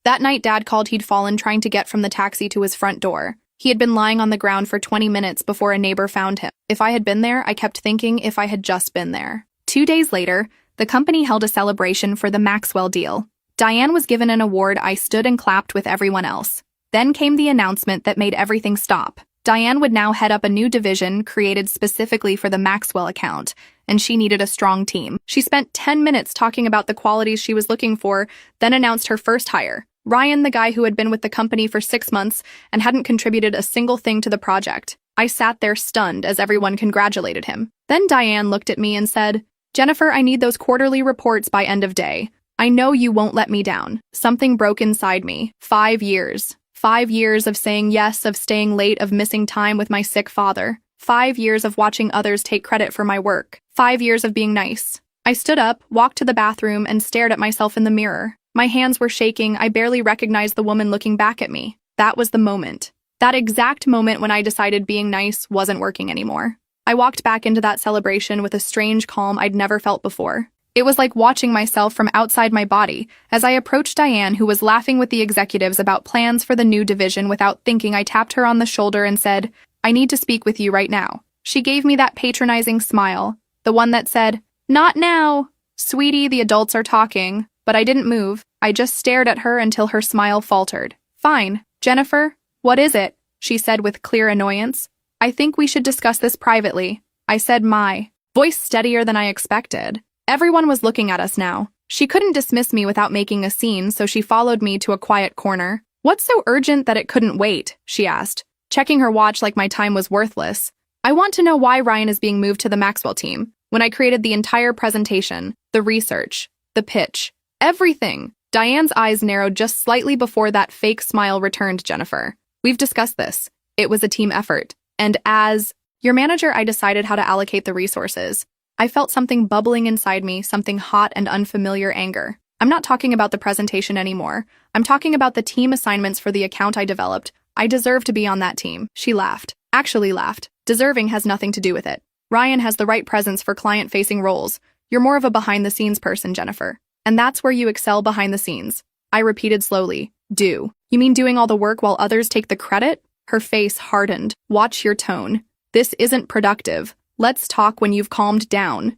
That night, Dad called he'd fallen trying to get from the taxi to his front door. He had been lying on the ground for 20 minutes before a neighbor found him. If I had been there, I kept thinking if I had just been there. 2 days later, the company held a celebration for the Maxwell deal. Diane was given an award. I stood and clapped with everyone else. Then came the announcement that made everything stop. Diane would now head up a new division created specifically for the Maxwell account, and she needed a strong team. She spent 10 minutes talking about the qualities she was looking for, then announced her first hire. Ryan, the guy who had been with the company for 6 months and hadn't contributed a single thing to the project. I sat there stunned as everyone congratulated him. Then Diane looked at me and said, "Jennifer, I need those quarterly reports by end of day. I know you won't let me down." Something broke inside me. 5 years. 5 years of saying yes, of staying late, of missing time with my sick father. 5 years of watching others take credit for my work. 5 years of being nice. I stood up, walked to the bathroom, and stared at myself in the mirror. My hands were shaking. I barely recognized the woman looking back at me. That was the moment. That exact moment when I decided being nice wasn't working anymore. I walked back into that celebration with a strange calm I'd never felt before. It was like watching myself from outside my body. As I approached Diane, who was laughing with the executives about plans for the new division, without thinking, I tapped her on the shoulder and said, "I need to speak with you right now." She gave me that patronizing smile, the one that said, "Not now. Sweetie, the adults are talking." But I didn't move. I just stared at her until her smile faltered. "Fine. Jennifer, what is it?" she said with clear annoyance. "I think we should discuss this privately," I said, my voice steadier than I expected. Everyone was looking at us now. She couldn't dismiss me without making a scene, so she followed me to a quiet corner. "What's so urgent that it couldn't wait?" she asked, checking her watch like my time was worthless. "I want to know why Ryan is being moved to the Maxwell team. When I created the entire presentation, the research, the pitch, everything." Diane's eyes narrowed just slightly before that fake smile returned. "Jennifer, we've discussed this. It was a team effort. And as your manager, I decided how to allocate the resources." I felt something bubbling inside me, something hot and unfamiliar anger. "I'm not talking about the presentation anymore. I'm talking about the team assignments for the account I developed. I deserve to be on that team." She laughed. Actually laughed. "Deserving has nothing to do with it. Ryan has the right presence for client-facing roles. You're more of a behind-the-scenes person, Jennifer. And that's where you excel, behind the scenes." I repeated slowly. "Do you mean doing all the work while others take the credit?" Her face hardened. "Watch your tone. This isn't productive. Let's talk when you've calmed down."